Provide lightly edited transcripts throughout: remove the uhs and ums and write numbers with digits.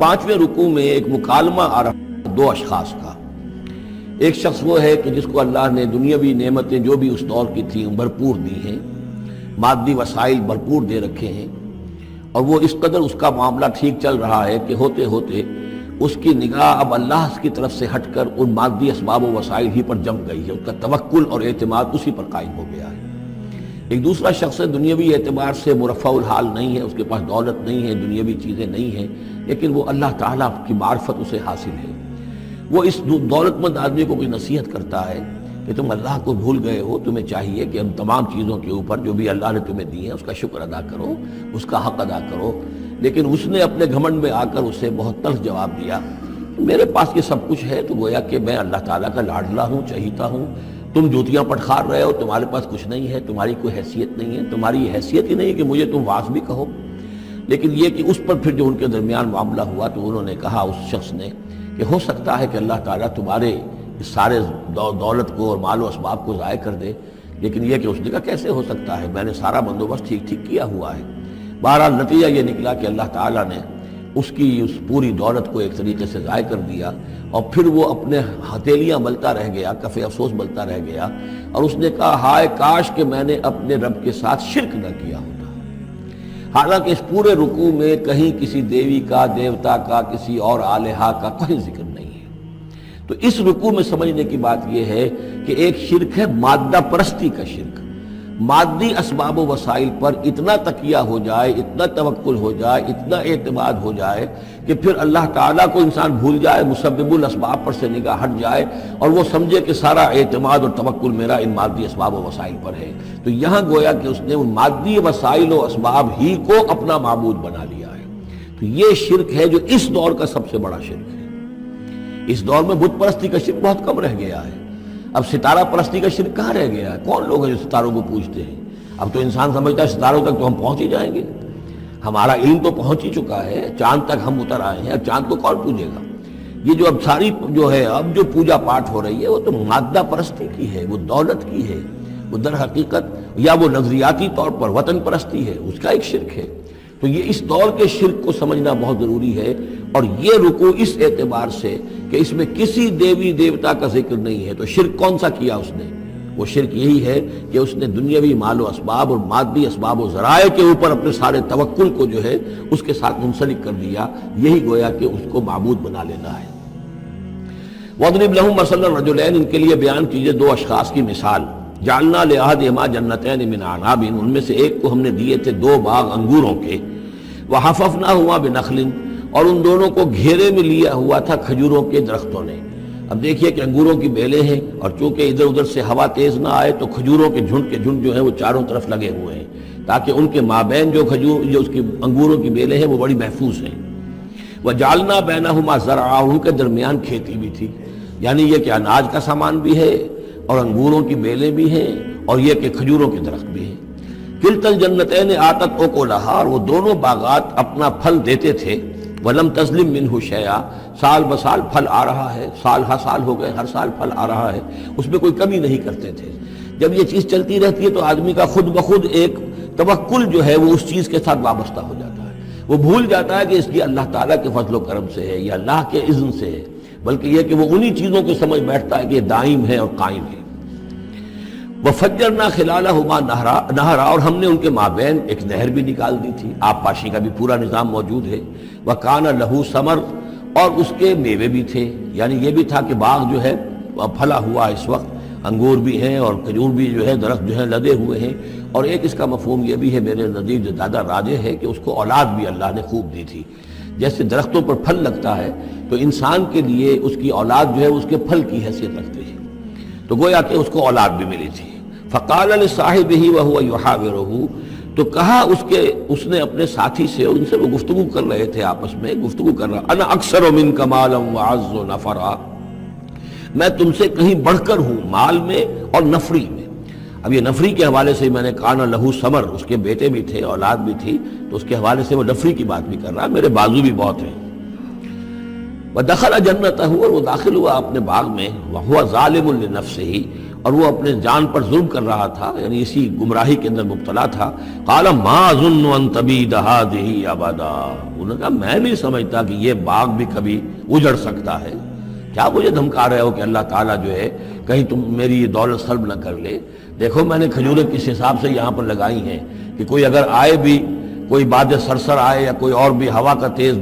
پانچویں رکوع میں ایک مکالمہ آ رہا ہے دو اشخاص کا۔ ایک شخص وہ ہے کہ جس کو اللہ نے دنیاوی نعمتیں جو بھی اس دور کی تھیں بھرپور دی ہیں، مادی وسائل بھرپور دے رکھے ہیں، اور وہ اس قدر اس کا معاملہ ٹھیک چل رہا ہے کہ ہوتے ہوتے اس کی نگاہ اب اللہ کی طرف سے ہٹ کر ان مادی اسباب و وسائل ہی پر جم گئی ہے، اس کا توکل اور اعتماد اسی پر قائم ہو گیا ہے۔ ایک دوسرا شخص دنیاوی اعتبار سے مرفع الحال نہیں ہے، اس کے پاس دولت نہیں ہے، دنیاوی چیزیں نہیں ہیں، لیکن وہ اللہ تعالیٰ کی معرفت اسے حاصل ہے۔ وہ اس دولت مند آدمی کو کوئی نصیحت کرتا ہے کہ تم اللہ کو بھول گئے ہو، تمہیں چاہیے کہ ان تمام چیزوں کے اوپر جو بھی اللہ نے تمہیں دی ہیں اس کا شکر ادا کرو، اس کا حق ادا کرو۔ لیکن اس نے اپنے گھمنڈ میں آ کر اسے بہت تلخ جواب دیا، میرے پاس یہ سب کچھ ہے تو گویا کہ میں اللہ تعالیٰ کا لاڈلا ہوں، چہیتا ہوں، تم جوتیاں پٹخار رہے ہو، تمہارے پاس کچھ نہیں ہے، تمہاری کوئی حیثیت نہیں ہے، تمہاری حیثیت ہی نہیں ہے کہ مجھے تم واعظ بھی کہو۔ لیکن یہ کہ اس پر پھر جو ان کے درمیان معاملہ ہوا تو انہوں نے کہا اس شخص نے کہ ہو سکتا ہے کہ اللہ تعالیٰ تمہارے اس سارے دولت کو اور مال و اسباب کو ضائع کر دے، لیکن یہ کہ اس نے کہا کیسے ہو سکتا ہے، میں نے سارا بندوبست ٹھیک ٹھیک کیا ہوا ہے۔ بہرحال نتیجہ یہ نکلا کہ اللہ تعالیٰ نے اس کی اس پوری دولت کو ایک طریقے سے ضائع کر دیا، اور پھر وہ اپنے ہتھیلیاں ملتا رہ گیا، کف افسوس ملتا رہ گیا، اور اس نے کہا ہائے کاش کہ میں نے اپنے رب کے ساتھ شرک نہ کیا ہوتا۔ حالانکہ اس پورے رکوع میں کہیں کسی دیوی کا، دیوتا کا، کسی اور الہہ کا کوئی ذکر نہیں ہے۔ تو اس رکوع میں سمجھنے کی بات یہ ہے کہ ایک شرک ہے مادہ پرستی کا شرک، مادی اسباب و وسائل پر اتنا تکیہ ہو جائے، اتنا توکل ہو جائے، اتنا اعتماد ہو جائے کہ پھر اللہ تعالیٰ کو انسان بھول جائے، مسبب الاسباب پر سے نگاہ ہٹ جائے، اور وہ سمجھے کہ سارا اعتماد اور توکل میرا ان مادی اسباب و وسائل پر ہے۔ تو یہاں گویا کہ اس نے ان مادی وسائل و اسباب ہی کو اپنا معبود بنا لیا ہے۔ تو یہ شرک ہے جو اس دور کا سب سے بڑا شرک ہے۔ اس دور میں بت پرستی کا شرک بہت کم رہ گیا ہے، اب ستارہ پرستی کا شرک کہاں رہ گیا ہے؟ کون لوگ ہیں جو ستاروں کو پوجتے ہیں؟ اب تو انسان سمجھتا ہے ستاروں تک تو ہم پہنچ ہی جائیں گے، ہمارا علم تو پہنچ ہی چکا ہے، چاند تک ہم اتر آئے ہیں، اب چاند کو کون پوجے گا؟ یہ جو اب ساری جو ہے اب جو پوجا پاٹ ہو رہی ہے وہ تو مادہ پرستی کی ہے، وہ دولت کی ہے، وہ در حقیقت یا وہ نظریاتی طور پر وطن پرستی ہے، اس کا ایک شرک ہے۔ تو یہ اس دور کے شرک کو سمجھنا بہت ضروری ہے، اور یہ رکوع اس اعتبار سے کہ اس میں کسی دیوی دیوتا کا ذکر نہیں ہے۔ تو شرک کون سا کیا اس نے؟ وہ شرک یہی ہے کہ اس نے دنیاوی مال و اسباب اور مادی اسباب و ذرائع کے اوپر اپنے سارے توکل کو جو ہے اس کے ساتھ منسلک کر دیا، یہی گویا کہ اس کو معبود بنا لینا ہے۔ وَاضْرِبْ لَهُم مَثَلَ الرَّجُلَيْنِ، ان کے لیے بیان کیجئے دو اشخاص کی مثال۔ جعلنا لأحدهما جنتين من عناب، ان میں سے ایک کو ہم نے دیے تھے دو باغ انگوروں کے، وحففناهما بنخل، اور ان دونوں کو گھیرے میں لیا ہوا تھا کھجوروں کے درختوں نے۔ اب دیکھیے کہ انگوروں کی بیلیں ہیں، اور چونکہ ادھر ادھر سے ہوا تیز نہ آئے تو کھجوروں کے جھنڈ جو ہیں وہ چاروں طرف لگے ہوئے ہیں، تاکہ ان کے مابین جو اس کی انگوروں کی بیلیں ہیں وہ بڑی محفوظ ہیں۔ وجعلنا بینہما زرعا، ان کے درمیان کھیتی بھی تھی، یعنی یہ کہ اناج کا سامان بھی ہے اور انگوروں کی بیلیں بھی ہیں، اور یہ کہ کھجوروں کے درخت بھی ہیں۔ کلتا الجنتین آتت اکلھا، اور وہ دونوں باغات اپنا پھل دیتے تھے، ولم تظلم منہ شیئا، سال بسال پھل آ رہا ہے، سال ہر سال ہو گئے، ہر سال پھل آ رہا ہے، اس میں کوئی کمی نہیں کرتے تھے۔ جب یہ چیز چلتی رہتی ہے تو آدمی کا خود بخود ایک توکل جو ہے وہ اس چیز کے ساتھ وابستہ ہو جاتا ہے، وہ بھول جاتا ہے کہ اس کی اللہ تعالیٰ کے فضل و کرم سے ہے یا اللہ کے اذن سے ہے، بلکہ یہ کہ وہ انہی چیزوں کو سمجھ بیٹھتا ہے کہ یہ دائم ہے اور قائم ہے۔ وَفَجَّرْنَا خِلَالَهُمَا نَهْرًا، اور ہم نے ان کے مابین ایک نہر بھی نکال دی تھی، آب پاشی کا بھی پورا نظام موجود ہے۔ وَكَانَ لَهُ ثَمَرٌ، اور اس کے میوے بھی تھے، یعنی یہ بھی تھا کہ باغ جو ہے پھلا ہوا، اس وقت انگور بھی ہیں اور کھجور بھی جو ہے درخت جو ہے لدے ہوئے ہیں۔ اور ایک اس کا مفہوم یہ بھی ہے میرے نزدیک جو زیادہ راجح ہے کہ اس کو اولاد بھی اللہ نے خوب دی تھی۔ جیسے درختوں پر پھل لگتا ہے تو انسان کے لیے اس کی اولاد جو ہے اس کے پھل کی حیثیت رکھتی ہے، تو گویا کہ اس کو اولاد بھی ملی تھی۔ فقال لصاحبہ وہو یحاورہ، تو کہا اس نے اپنے ساتھی سے، ان سے وہ گفتگو کر رہے تھے، آپس میں گفتگو کر رہا، انا اکثر منک مالا واعز نفرا، میں تم سے کہیں بڑھ کر ہوں مال میں اور نفری میں۔ اب یہ نفری کے حوالے سے میں نے کہا نہ لہو ثمر، اس کے بیٹے بھی تھے، اولاد بھی تھی، تو اس کے حوالے سے وہ نفری کی بات بھی کر رہا، میرے بازو بھی بہت ہیں۔ وَدَخَلَ جَنَّتَهُ، اور وہ داخل ہوا اپنے باغ میں، وَهُوَ ظَالِمٌ لِنَفْسِهِ، اور وہ اپنے جان پر ظلم کر رہا تھا، یعنی اسی گمراہی کے اندر مبتلا تھا. قال ما اظن ان تبید هذه ابدا، انہوں نے کہا میں نہیں سمجھتا کہ یہ باغ بھی کبھی اجڑ سکتا ہے. کیا مجھے دھمکا رہے ہو کہ اللہ تعالیٰ جو ہے کہیں تم میری یہ دولت سلب نہ کر لے؟ دیکھو میں نے کھجوریں کس حساب سے یہاں پر لگائی ہیں کہ کوئی اگر آئے بھی، کوئی باد سرسر آئے یا کوئی اور بھی ہوا کا تیز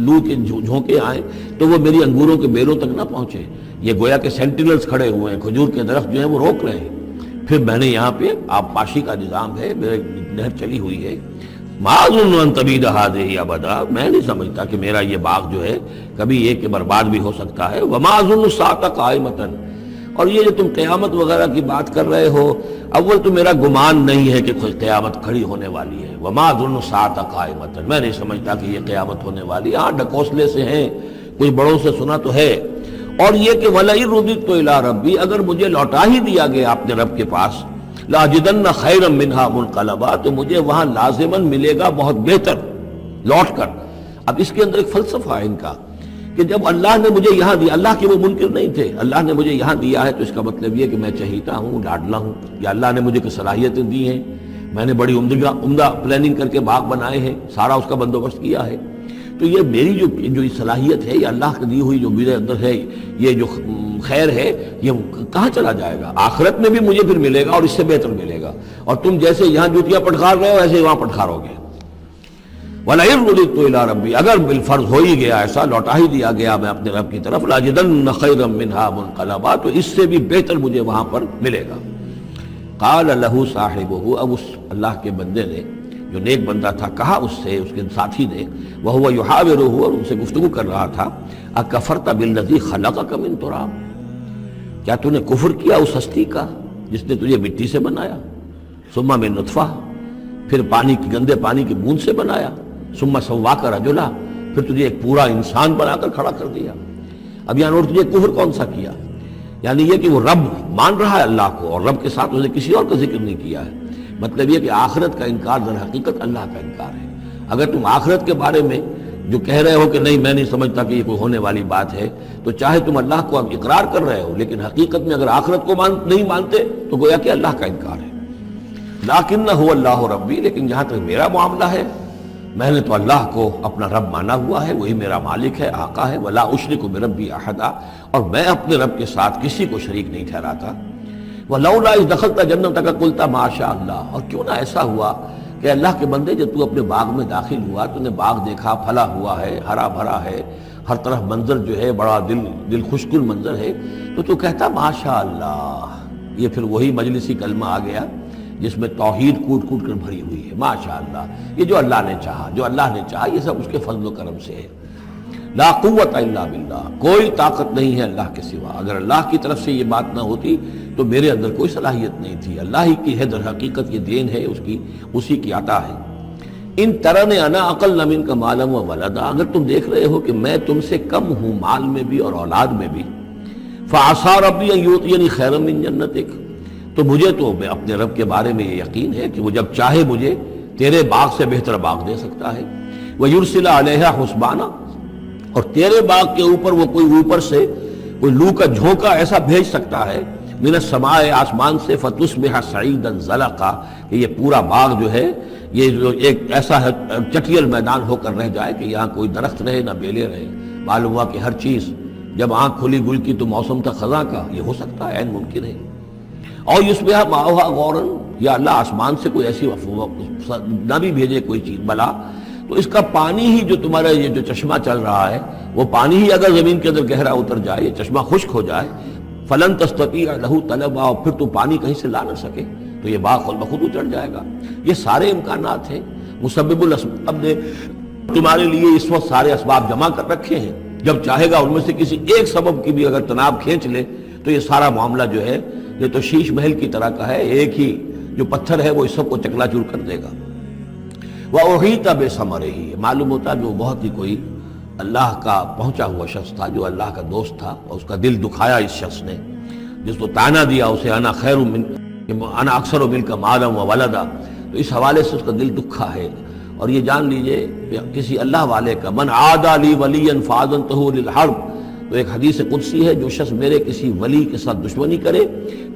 لو کے جھونکے آئیں تو وہ میری انگوروں کے بیلوں تک نہ پہنچے. یہ گویا کہ سینٹینلز کھڑے ہوئے ہیں، کھجور کے درخت جو ہیں وہ روک رہے ہیں. پھر میں نے یہاں پہ آبپاشی کا نظام ہے، میرے نہر چلی ہوئی ہے. ما اظن ان تبید هذه ابدا، میں نہیں سمجھتا کہ میرا یہ باغ جو ہے کبھی ایک برباد بھی ہو سکتا ہے. وما اظن الساعة قائمة، اور یہ جو تم قیامت وغیرہ کی بات کر رہے ہو، اول تو میرا گمان نہیں ہے کہ کوئی قیامت کھڑی ہونے والی ہے. وما اظن الساعة قائمة، میں نہیں سمجھتا کہ یہ قیامت ہونے والی ہے. ہاں ڈکوسلے سے ہیں، کچھ بڑوں سے سنا تو ہے. اور یہ کہ وَلَئِن رُدِدتُّ إِلَىٰ رَبِّي، اگر مجھے لوٹا ہی دیا گیا اپنے رب کے پاس، لَأَجِدَنَّ خَيْرًا مِّنْهَا مُنْقَلَبًا، تو مجھے وہاں لازماً ملے گا بہت بہتر لوٹ کر. اب اس کے اندر ایک فلسفہ ہے ان کا کہ جب اللہ نے مجھے یہاں دیا، اللہ کے وہ منکر نہیں تھے، اللہ نے مجھے یہاں دیا ہے تو اس کا مطلب یہ کہ میں چہیتا ہوں، لاڈلا ہوں، یا اللہ نے مجھے کچھ صلاحیتیں دی ہیں، میں نے بڑی عمدہ پلاننگ کر کے باغ بنائے ہیں، سارا اس کا بندوبست کیا ہے. تو یہ میری جو صلاحیت ہے، یہ اللہ کی دی ہوئی جو میرے اندر ہے، یہ جو خیر ہے، یہ کہاں چلا جائے گا؟ آخرت میں بھی مجھے پھر ملے گا اور اس سے بہتر ملے گا. اور تم جیسے یہاں جوتیاں پٹخار رہے ہو ایسے ہی وہاں پٹخارو گے. وَلَئِن رُدِدتُّ إِلَىٰ رَبِّي، اگر بالفرض ہو ہی گیا ایسا، لوٹا ہی دیا گیا میں اپنے رب کی طرف، لَأَجِدَنَّ خَيْرًا مِّنْهَا مُنْقَلَبًا، تو اس سے بھی بہتر مجھے وہاں پر ملے گا. قَالَ لَهُ صَاحِبُهُ، اب اس اللہ کے بندے نے جو نیک بندہ تھا کہا اس سے، اس کے ساتھی نے، وَهُوَ يُحَاوِرُهُ، اور ان سے گفتگو کر رہا تھا، أَكَفَرْتَ بِالَّذِي خَلَقَكَ مِن تُرَابٍ، کیا تو نے کفر کیا اس ہستی کا جس نے تجھے مٹی سے بنایا، ثم من نطفہ، پھر پانی کی گندے پانی کی بوند سے بنایا، ثم سواک رجلا، پھر تجھے ایک پورا انسان بنا کر کھڑا کر دیا. اب یہاں اور تجھے کفر کون سا کیا؟ یعنی یہ کہ وہ رب مان رہا ہے اللہ کو، اور رب کے ساتھ اس نے کسی اور کا ذکر نہیں کیا ہے. مطلب یہ کہ آخرت کا انکار در حقیقت اللہ کا انکار ہے. اگر تم آخرت کے بارے میں جو کہہ رہے ہو کہ نہیں میں نہیں سمجھتا کہ یہ کوئی ہونے والی بات ہے، تو چاہے تم اللہ کو اب اقرار کر رہے ہو، لیکن حقیقت میں اگر آخرت کو نہیں مانتے تو گویا کہ اللہ کا انکار ہے. لیکن هو اللہ ربی، لیکن جہاں تک میرا معاملہ ہے، میں نے تو اللہ کو اپنا رب مانا ہوا ہے، وہی میرا مالک ہے، آقا ہے. ولا اشرک بربی احدا، اور میں اپنے رب کے ساتھ کسی کو شریک نہیں ٹھہراتا. ولولا اذ دخلت جنتک قلت ما شاء اللہ، اور کیوں نہ ایسا ہوا کہ اللہ کے بندے جب تو اپنے باغ میں داخل ہوا، تو نے باغ دیکھا پھلا ہوا ہے، ہرا بھرا ہے، ہر طرف منظر جو ہے بڑا دل خوشگل منظر ہے، تو کہتا ما شاء اللہ. یہ پھر وہی مجلسی کلمہ آ گیا جس میں توحید کوٹ کوٹ کر بھری ہوئی ہے. ماشاء اللہ، یہ جو اللہ نے چاہا، جو اللہ نے چاہا، یہ سب اس کے فضل و کرم سے ہے. لا قوت الا باللہ، کوئی طاقت نہیں ہے اللہ کے سوا. اگر اللہ کی طرف سے یہ بات نہ ہوتی تو میرے اندر کوئی صلاحیت نہیں تھی. اللہ ہی کی ہے در حقیقت، یہ دین ہے اس کی، اسی کی عطا ہے. ان ترن انا اقل منک مالا و ولدا، اگر تم دیکھ رہے ہو کہ میں تم سے کم ہوں مال میں بھی اور اولاد میں بھی، فعسى ربی ان یؤتینی خیرا من جنتک، تو مجھے تو اپنے رب کے بارے میں یہ یقین ہے کہ وہ جب چاہے مجھے تیرے باغ سے بہتر باغ دے سکتا ہے. وَيُرْسِلَ عَلَيْهَا حُسْبَانًا، اور تیرے باغ کے اوپر وہ کوئی اوپر سے کوئی لو کا جھونکا ایسا بھیج سکتا ہے، من السماء، آسمان سے، فَتُصْبِحَ صَعِيدًا زَلَقًا، کہ یہ پورا باغ جو ہے یہ جو ایک ایسا چٹیل میدان ہو کر رہ جائے کہ یہاں کوئی درخت رہے نہ بیلے رہے. معلوم ہوا کہ ہر چیز جب آنکھ کھلی گل کی تو موسم تھا خزاں کا، یہ ہو سکتا ہے، عین ممکن ہے. اور یصبح ماؤہا غورن، یا اللہ آسمان سے کوئی ایسی نہ بھی بھیجے کوئی چیز بلا، تو اس کا پانی ہی جو تمہارا یہ جو چشمہ چل رہا ہے، وہ پانی ہی اگر زمین کے اندر گہرا اتر جائے، یہ چشمہ خشک ہو جائے، فلن تستطیع لہ طلبا، اور پھر تو پانی کہیں سے لا نہ سکے، تو یہ باغ خود بخود اجڑ جائے گا. یہ سارے امکانات ہیں. مسبب الاسباب نے تمہارے لیے اس وقت سارے اسباب جمع کر رکھے ہیں، جب چاہے گا ان میں سے کسی ایک سبب کی بھی اگر تناب کھینچ لے تو یہ سارا معاملہ جو ہے یہ تو شیش محل کی طرح کا ہے، ایک ہی جو پتھر ہے وہ اس سب کو چکلا چور کر دے گا. وَأُحِيطَ بِثَمَرِهِ، معلوم ہوتا جو بہت ہی کوئی اللہ کا پہنچا ہوا شخص تھا، جو اللہ کا دوست تھا، اور اس کا دل دکھایا اس شخص نے، جس کو تانا دیا اسے انا خیر من انا اکثر منک مالا و ولدا، تو اس حوالے سے اس کا دل دکھا ہے. اور یہ جان لیجئے کسی اللہ والے کا، من عادى لي وليا فاذنته للحرب، تو ایک حدیث قدسی ہے، جو شخص میرے کسی ولی کے ساتھ دشمنی کرے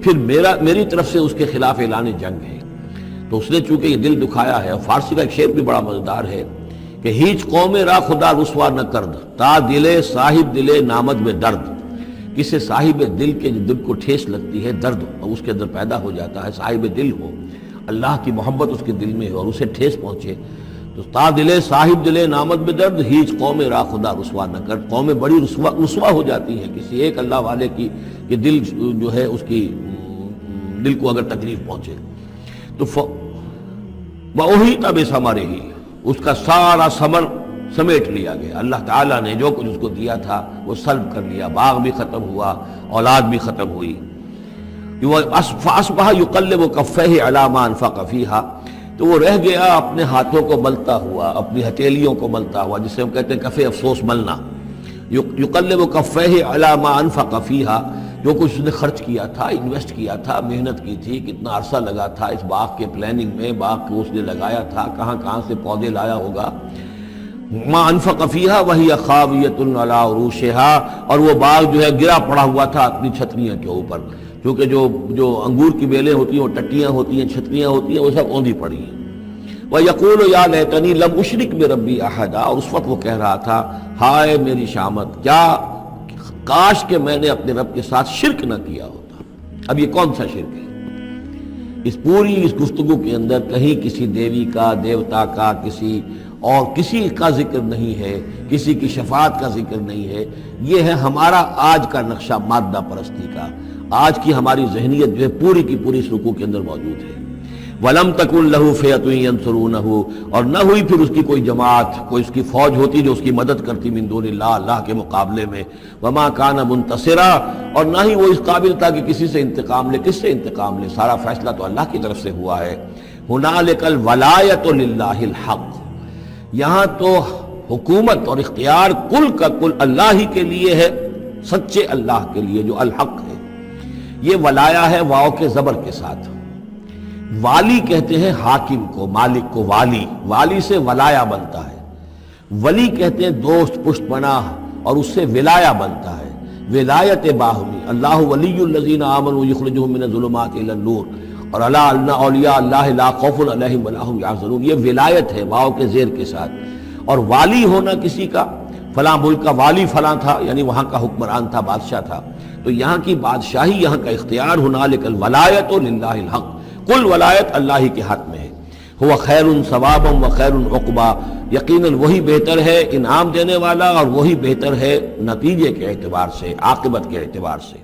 پھر میری طرف سے اس کے خلاف اعلان جنگ ہے۔ تو اس نے چونکہ یہ دل دکھایا ہے، اور فارسی کا ایک شعر بھی بڑا مزیدار ہے کہ ہیچ قوم را خدا رسوا نہ کرد تا دلے صاحب دلے نامد میں درد۔ کسی صاحب دل کے دل کو ٹھیس لگتی ہے، درد اس کے اندر پیدا ہو جاتا ہے، صاحب دل ہو، اللہ کی محبت اس کے دل میں ہو اور اسے ٹھیس پہنچے، تو تا دلے صاحب دلے نامد میں درد ہیچ قوم را خدا رسوا نہ کر۔ قومیں بڑی رسوا ہو جاتی ہیں کسی ایک اللہ والے کی کہ دل جو ہے اس کی دل کو اگر تکلیف پہنچے تو وہی تب ثمرہ ہی، اس کا سارا ثمر سمیٹ لیا گیا۔ اللہ تعالیٰ نے جو کچھ اس کو دیا تھا وہ سلب کر لیا، باغ بھی ختم ہوا، اولاد بھی ختم ہوئی۔ فَأَصْبَحَ يُقَلِّبُ كَفَّيْهِ عَلَىٰ مَا أَنفَقَ فِيهَا، تو وہ رہ گیا اپنے ہاتھوں کو ملتا ہوا، اپنی ہتھیلیوں کو ملتا ہوا، جسے ہم کہتے ہیں کفِ افسوس ملنا۔ يُقَلِّبُ كَفَّيْهِ عَلَىٰ مَا أَنفَقَ فِيهَا، جو کچھ اس نے خرچ کیا تھا، انویسٹ کیا تھا، محنت کی تھی، کتنا عرصہ لگا تھا اس باغ کے پلاننگ میں، باغ کو اس نے لگایا تھا، کہاں کہاں سے پودے لایا ہوگا۔ ما انفق فیہا وہی خاویۃ علی عروشہا، اور وہ باغ جو ہے گرا پڑا ہوا تھا اپنی چھتریاں کے اوپر، کیونکہ جو انگور کی بیلیں ہوتی ہیں، وہ ٹٹیاں ہوتی ہیں، چھتریاں ہوتی ہیں، وہ سب اوندھی پڑی ہیں۔ وَيَقُولُ يَا لَيْتَنِي لَمْ أُشْرِكْ بِرَبِّي أَحَدًا، اور اس وقت وہ کہہ رہا تھا ہائے میری شامت، کیا کاش کہ میں نے اپنے رب کے ساتھ شرک نہ کیا ہوتا۔ اب یہ کون سا شرک ہے؟ اس پوری اس گفتگو کے اندر کہیں کسی دیوی کا، دیوتا کا، کسی کا ذکر نہیں ہے، کسی کی شفاعت کا ذکر نہیں ہے۔ یہ ہے ہمارا آج کا نقشہ مادہ پرستی کا، آج کی ہماری ذہنیت جو ہے پوری کی پوری اس رکوع کے اندر موجود ہے۔ وَلَمْ تَكُنْ لَهُ فِئَةٌ يَنْصُرُونَهُ، اور نہ ہوئی پھر اس کی کوئی جماعت، کوئی اس کی فوج ہوتی جو اس کی مدد کرتی من دون اللہ، اللہ کے مقابلے میں۔ وَمَا كَانَ مُنْتَصِرًا، اور نہ ہی وہ اس قابل تھا کہ کسی سے انتقام لے۔ کس سے انتقام لے؟ سارا فیصلہ تو اللہ کی طرف سے ہوا ہے۔ هُنَالِكَ الْوَلَایَةُ لِلَّهِ الْحَقِّ، یہاں تو حکومت اور اختیار کل کا کل اللہ ہی کے لیے ہے، سچے اللہ کے لیے جو الحق ہے۔ یہ ولایا ہے واو کے زبر کے ساتھ۔ والی کہتے ہیں حاکم کو، مالک کو والی، والی سے ولایا بنتا ہے۔ ولی کہتے ہیں دوست، پشت پناہ، اور اس سے ولایا بنتا ہے، ولایت باہمی۔ اللہ ولی الذین آمنوا یخرجہم من الظلمات الی النور، اور الا ان اولیاء اللہ لا خوف علیہم ولا هم یحزنون، یہ ولایت ہے واو کے زیر کے ساتھ۔ اور والی ہونا کسی کا، فلاں ملک کا والی فلاں تھا، یعنی وہاں کا حکمران تھا، بادشاہ تھا، تو یہاں کی بادشاہی، یہاں کا اختیار، هنالک الولایۃ للہ الحق، کل ولایت اللہ ہی کے ہاتھ میں ہے۔ هو خیر ثوابا و خیر عقبا، یقیناً وہی بہتر ہے انعام دینے والا، اور وہی بہتر ہے نتیجے کے اعتبار سے، عاقبت کے اعتبار سے۔